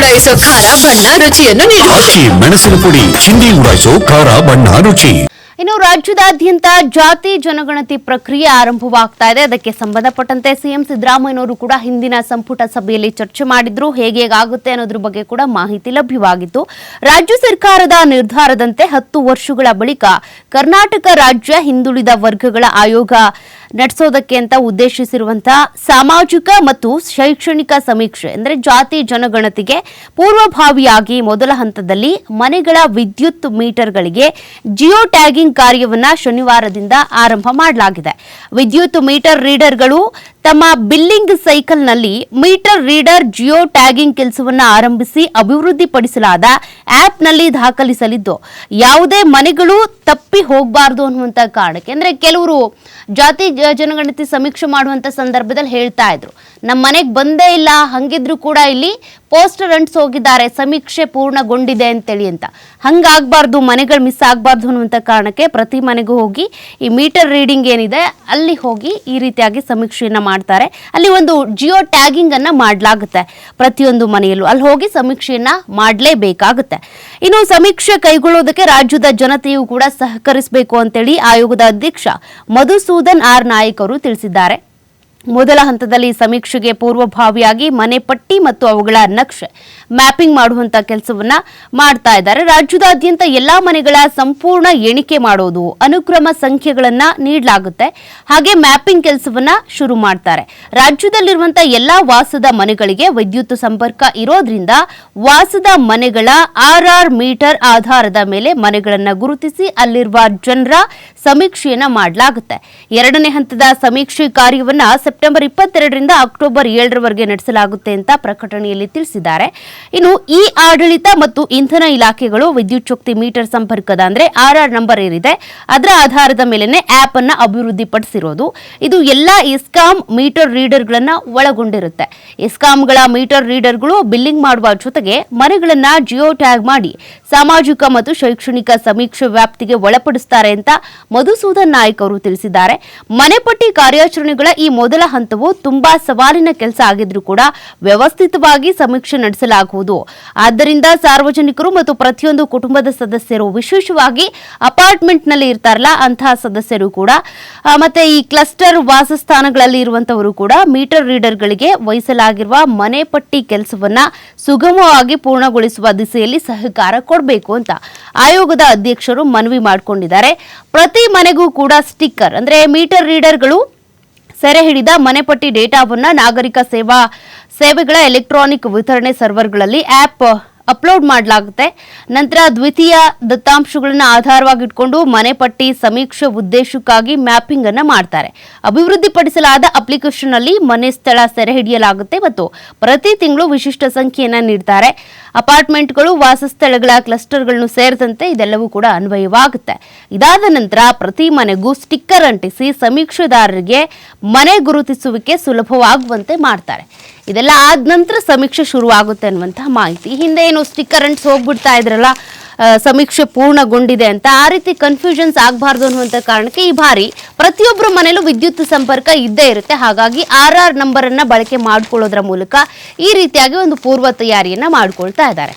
ಉಡಾಯಿಸೋ ಖಾರ ಬಣ್ಣ ರುಚಿಯನ್ನು ನೀಡುತ್ತದೆ. ಅಕ್ಕಿ ಮೆಣಸಿನ ಪುಡಿ ಚಿಂದಿ ಉಡಾಯಿಸೋ ಖಾರ ಬಣ್ಣ ರುಚಿ. ಇನ್ನು ರಾಜ್ಯದಾದ್ಯಂತ ಜಾತಿ ಜನಗಣತಿ ಪ್ರಕ್ರಿಯೆ ಆರಂಭವಾಗ್ತಾ ಇದೆ. ಅದಕ್ಕೆ ಸಂಬಂಧಪಟ್ಟಂತೆ ಸಿಎಂ ಸಿದ್ದರಾಮಯ್ಯನವರು ಕೂಡ ಹಿಂದಿನ ಸಂಪುಟ ಸಭೆಯಲ್ಲಿ ಚರ್ಚೆ ಮಾಡಿದ್ರು. ಹೇಗಾಗುತ್ತೆ ಅನ್ನೋದ್ರ ಬಗ್ಗೆ ಕೂಡ ಮಾಹಿತಿ ಲಭ್ಯವಾಗಿತ್ತು. ರಾಜ್ಯ ಸರ್ಕಾರದ ನಿರ್ಧಾರದಂತೆ 10 ವರ್ಷಗಳ ಬಳಿಕ ಕರ್ನಾಟಕ ರಾಜ್ಯ ಹಿಂದುಳಿದ ವರ್ಗಗಳ ಆಯೋಗ ನಡೆಸೋದಕ್ಕೆ ಅಂತ ಉದ್ದೇಶಿಸಿರುವಂತಹ ಸಾಮಾಜಿಕ ಮತ್ತು ಶೈಕ್ಷಣಿಕ ಸಮೀಕ್ಷೆ ಅಂದರೆ ಜಾತಿ ಜನಗಣತಿಗೆ ಪೂರ್ವಭಾವಿಯಾಗಿ ಮೊದಲ ಹಂತದಲ್ಲಿ ಮನೆಗಳ ವಿದ್ಯುತ್ ಮೀಟರ್ಗಳಿಗೆ ಜಿಯೋ ಟ್ಯಾಗಿಂಗ್ ಕಾರ್ಯವನ್ನ ಶನಿವಾರದಿಂದ ಆರಂಭ ಮಾಡಲಾಗಿದೆ. ವಿದ್ಯುತ್ ಮೀಟರ್ ರೀಡರ್ಗಳು ತಮ್ಮ ಬಿಲ್ಲಿಂಗ್ ಸೈಕಲ್ನಲ್ಲಿ ಮೀಟರ್ ರೀಡರ್ ಜಿಯೋ ಟ್ಯಾಗಿಂಗ್ ಕೆಲಸವನ್ನು ಆರಂಭಿಸಿ ಅಭಿವೃದ್ಧಿಪಡಿಸಲಾದ ಆಪ್ನಲ್ಲಿ ದಾಖಲಿಸಲಿದ್ದು ಯಾವುದೇ ಮನೆಗಳು ತಪ್ಪಿ ಹೋಗಬಾರದು ಅನ್ನುವಂಥ ಕಾರಣಕ್ಕೆ, ಅಂದರೆ ಕೆಲವರು ಜಾತಿ ಜನಗಣತಿ ಸಮೀಕ್ಷೆ ಮಾಡುವಂಥ ಸಂದರ್ಭದಲ್ಲಿ ಹೇಳ್ತಾ ಇದ್ರು, ನಮ್ಮ ಮನೆಗೆ ಬಂದೇ ಇಲ್ಲ, ಹಂಗಿದ್ರು ಕೂಡ ಇಲ್ಲಿ ಪೋಸ್ಟರ್ ಅಂಟಿಸಿ ಹೋಗಿದ್ದಾರೆ, ಸಮೀಕ್ಷೆ ಪೂರ್ಣಗೊಂಡಿದೆ ಅಂತೇಳಿ ಅಂತ. ಹಂಗಾಗಬಾರ್ದು, ಮನೆಗಳು ಮಿಸ್ ಆಗಬಾರ್ದು ಅನ್ನುವಂಥ ಕಾರಣಕ್ಕೆ ಪ್ರತಿ ಮನೆಗೂ ಹೋಗಿ ಈ ಮೀಟರ್ ರೀಡಿಂಗ್ ಏನಿದೆ ಅಲ್ಲಿ ಹೋಗಿ ಈ ರೀತಿಯಾಗಿ ಸಮೀಕ್ಷೆಯನ್ನು ಮಾಡ್ತಾರೆ. ಅಲ್ಲಿ ಒಂದು ಜಿಯೋ ಟ್ಯಾಗಿಂಗ್ ಅನ್ನ ಮಾಡಲಾಗುತ್ತೆ. ಪ್ರತಿಯೊಂದು ಮನೆಯಲ್ಲೂ ಅಲ್ಲಿ ಹೋಗಿ ಸಮೀಕ್ಷೆಯನ್ನ ಮಾಡಲೇಬೇಕಾಗುತ್ತೆ. ಇನ್ನು ಸಮೀಕ್ಷೆ ಕೈಗೊಳ್ಳೋದಕ್ಕೆ ರಾಜ್ಯದ ಜನತೆಯೂ ಕೂಡ ಸಹಕರಿಸಬೇಕು ಅಂತೇಳಿ ಆಯೋಗದ ಅಧ್ಯಕ್ಷ ಮಧುಸೂದನ್ ಆರ್ ನಾಯಕ್ ಅವರು ತಿಳಿಸಿದ್ದಾರೆ. ಮೊದಲ ಹಂತದಲ್ಲಿ ಸಮೀಕ್ಷೆಗೆ ಪೂರ್ವಭಾವಿಯಾಗಿ ಮನೆ ಪಟ್ಟಿ ಮತ್ತು ಅವುಗಳ ನಕ್ಷೆ ಮ್ಯಾಪಿಂಗ್ ಮಾಡುವಂತ ಕೆಲಸವನ್ನ ಮಾಡ್ತಾ ಇದ್ದಾರೆ. ರಾಜ್ಯದಾದ್ಯಂತ ಎಲ್ಲಾ ಮನೆಗಳ ಸಂಪೂರ್ಣ ಎಣಿಕೆ ಮಾಡೋದು, ಅನುಕ್ರಮ ಸಂಖ್ಯೆಗಳನ್ನ ನೀಡಲಾಗುತ್ತೆ. ಹಾಗೆ ಮ್ಯಾಪಿಂಗ್ ಕೆಲಸವನ್ನ ಶುರು ಮಾಡ್ತಾರೆ. ರಾಜ್ಯದಲ್ಲಿರುವಂತಹ ಎಲ್ಲಾ ವಾಸದ ಮನೆಗಳಿಗೆ ವಿದ್ಯುತ್ ಸಂಪರ್ಕ ಇರೋದ್ರಿಂದ ವಾಸದ ಮನೆಗಳ ಆರ್ಆರ್ ಮೀಟರ್ ಆಧಾರದ ಮೇಲೆ ಮನೆಗಳನ್ನ ಗುರುತಿಸಿ ಅಲ್ಲಿರುವ ಜನರ ಸಮೀಕ್ಷೆಯನ್ನ ಮಾಡಲಾಗುತ್ತೆ. ಎರಡನೇ ಹಂತದ ಸಮೀಕ್ಷೆ ಕಾರ್ಯವನ್ನ ಸೆಪ್ಟೆಂಬರ್ 22ರಿಂದ ಅಕ್ಟೋಬರ್ 7ರವರೆಗೆ ನಡೆಸಲಾಗುತ್ತೆ ಅಂತ ಪ್ರಕಟಣೆಯಲ್ಲಿ ತಿಳಿಸಿದ್ದಾರೆ. ಇನ್ನು ಈ ಆಡಳಿತ ಮತ್ತು ಇಂಧನ ಇಲಾಖೆಗಳು ವಿದ್ಯುತ್ ಶಕ್ತಿ ಮೀಟರ್ ಸಂಪರ್ಕದ ಅಂದ್ರೆ ಆರ್ಆರ್ ನಂಬರ್ ಏನಿದೆ ಅದರ ಆಧಾರದ ಮೇಲೆನೆ ಆಪ್ ಅನ್ನ ಅಭಿವೃದ್ಧಿಪಡಿಸಿರೋದು. ಇದು ಎಲ್ಲಾ ಇಸ್ಕಾಂ ಮೀಟರ್ ರೀಡರ್ಗಳನ್ನ ಒಳಗೊಂಡಿರುತ್ತೆ. ಇಸ್ಕಾಂಗಳ ಮೀಟರ್ ರೀಡರ್ಗಳು ಬಿಲ್ಲಿಂಗ್ ಮಾಡುವ ಜೊತೆಗೆ ಮನೆಗಳನ್ನ ಜಿಯೋ ಟ್ಯಾಗ್ ಮಾಡಿ ಸಾಮಾಜಿಕ ಮತ್ತು ಶೈಕ್ಷಣಿಕ ಸಮೀಕ್ಷೆ ವ್ಯಾಪ್ತಿಗೆ ಒಳಪಡಿಸುತ್ತಾರೆ ಅಂತ ಮಧುಸೂದನ್ ನಾಯಕ್ ಅವರು ತಿಳಿಸಿದ್ದಾರೆ. ಮನೆ ಪಟ್ಟಿ ಕಾರ್ಯಾಚರಣೆಗಳ ಈ ಮೊದಲ ಹಂತವು ತುಂಬಾ ಸವಾಲಿನ ಕೆಲಸ ಆಗಿದ್ರೂ ಕೂಡ ವ್ಯವಸ್ಥಿತವಾಗಿ ಸಮೀಕ್ಷೆ ನಡೆಸಲಾಗುವುದು. ಆದ್ದರಿಂದ ಸಾರ್ವಜನಿಕರು ಮತ್ತು ಪ್ರತಿಯೊಂದು ಕುಟುಂಬದ ಸದಸ್ಯರು, ವಿಶೇಷವಾಗಿ ಅಪಾರ್ಟ್ಮೆಂಟ್ ನಲ್ಲಿ ಇರ್ತಾರಲ್ಲ ಅಂತಹ ಸದಸ್ಯರು ಕೂಡ ಮತ್ತೆ ಈ ಕ್ಲಸ್ಟರ್ ವಾಸಸ್ಥಾನಗಳಲ್ಲಿ ಇರುವಂತವರು ಕೂಡ ಮೀಟರ್ ರೀಡರ್ಗಳಿಗೆ ವಹಿಸಲಾಗಿರುವ ಮನೆ ಪಟ್ಟಿ ಕೆಲಸವನ್ನ ಸುಗಮವಾಗಿ ಪೂರ್ಣಗೊಳಿಸುವ ದಿಸೆಯಲ್ಲಿ ಸಹಕಾರ ಕೊಡಬೇಕು ಅಂತ ಆಯೋಗದ ಅಧ್ಯಕ್ಷರು ಮನವಿ ಮಾಡಿಕೊಂಡಿದ್ದಾರೆ. ಪ್ರತಿ ಮನೆಗೂ ಕೂಡ ಸ್ಟಿಕ್ಕರ್ ಅಂದ್ರೆ ಮೀಟರ್ ರೀಡರ್ಗಳು ಸೆರೆ ಹಿಡಿದ ಮನೆಪಟ್ಟಿ ಡೇಟಾವನ್ನ ನಾಗರಿಕ ಸೇವೆಗಳ ಎಲೆಕ್ಟ್ರಾನಿಕ್ ವಿತರಣೆ ಸರ್ವರ್ಗಳಲ್ಲಿ ಆಪ್ ಅಪ್ಲೋಡ್ ಮಾಡಲಾಗುತ್ತೆ. ನಂತರ ದ್ವಿತೀಯ ದತ್ತಾಂಶಗಳನ್ನ ಆಧಾರವಾಗಿಟ್ಕೊಂಡು ಮನೆ ಪಟ್ಟಿ ಸಮೀಕ್ಷೆ ಉದ್ದೇಶಕ್ಕಾಗಿ ಮ್ಯಾಪಿಂಗ್ ಅನ್ನ ಮಾಡ್ತಾರೆ. ಅಭಿವೃದ್ಧಿಪಡಿಸಲಾದ ಅಪ್ಲಿಕೇಶನ್ ಅಲ್ಲಿ ಮನೆ ಸ್ಥಳ ಸೆರೆ ಹಿಡಿಯಲಾಗುತ್ತೆ ಮತ್ತು ಪ್ರತಿ ತಿಂಗಳು ವಿಶಿಷ್ಟ ಸಂಖ್ಯೆಯನ್ನ ನೀಡ್ತಾರೆ. ಅಪಾರ್ಟ್ಮೆಂಟ್ಗಳು, ವಾಸಸ್ಥಳಗಳ ಕ್ಲಸ್ಟರ್ಗಳನ್ನು ಸೇರಿದಂತೆ ಇದೆಲ್ಲವೂ ಕೂಡ ಅನ್ವಯವಾಗುತ್ತೆ. ಇದಾದ ನಂತರ ಪ್ರತಿ ಮನೆಗೂ ಸ್ಟಿಕ್ಕರ್ ಅಂಟಿಸಿ ಸಮೀಕ್ಷೆದಾರರಿಗೆ ಮನೆ ಗುರುತಿಸುವಿಕೆ ಸುಲಭವಾಗುವಂತೆ ಮಾಡ್ತಾರೆ. ಇದೆಲ್ಲ ಆದ ನಂತರ ಸಮೀಕ್ಷೆ ಶುರುವಾಗುತ್ತೆ ಅನ್ನುವಂತಹ ಮಾಹಿತಿ. ಹಿಂದೆ ಏನು ಸ್ಟಿಕ್ಕರ್ ಅಂಟಿಸಿ ಹೋಗ್ಬಿಡ್ತಾ ಇದ್ರಲ್ಲ ಸಮೀಕ್ಷೆ ಪೂರ್ಣಗೊಂಡಿದೆ ಅಂತ, ಆ ರೀತಿ ಕನ್ಫ್ಯೂಷನ್ಸ್ ಆಗಬಾರ್ದು ಅನ್ನುವಂಥ ಕಾರಣಕ್ಕೆ ಈ ಬಾರಿ ಪ್ರತಿಯೊಬ್ಬರ ಮನೆಯಲ್ಲೂ ವಿದ್ಯುತ್ ಸಂಪರ್ಕ ಇದ್ದೇ ಇರುತ್ತೆ. ಹಾಗಾಗಿ ಆರ್ಆರ್ ನಂಬರ್ ಅನ್ನ ಬಳಕೆ ಮಾಡ್ಕೊಳ್ಳೋದ್ರ ಮೂಲಕ ಈ ರೀತಿಯಾಗಿ ಒಂದು ಪೂರ್ವ ತಯಾರಿಯನ್ನ ಮಾಡ್ಕೊಳ್ತಾ ಇದ್ದಾರೆ.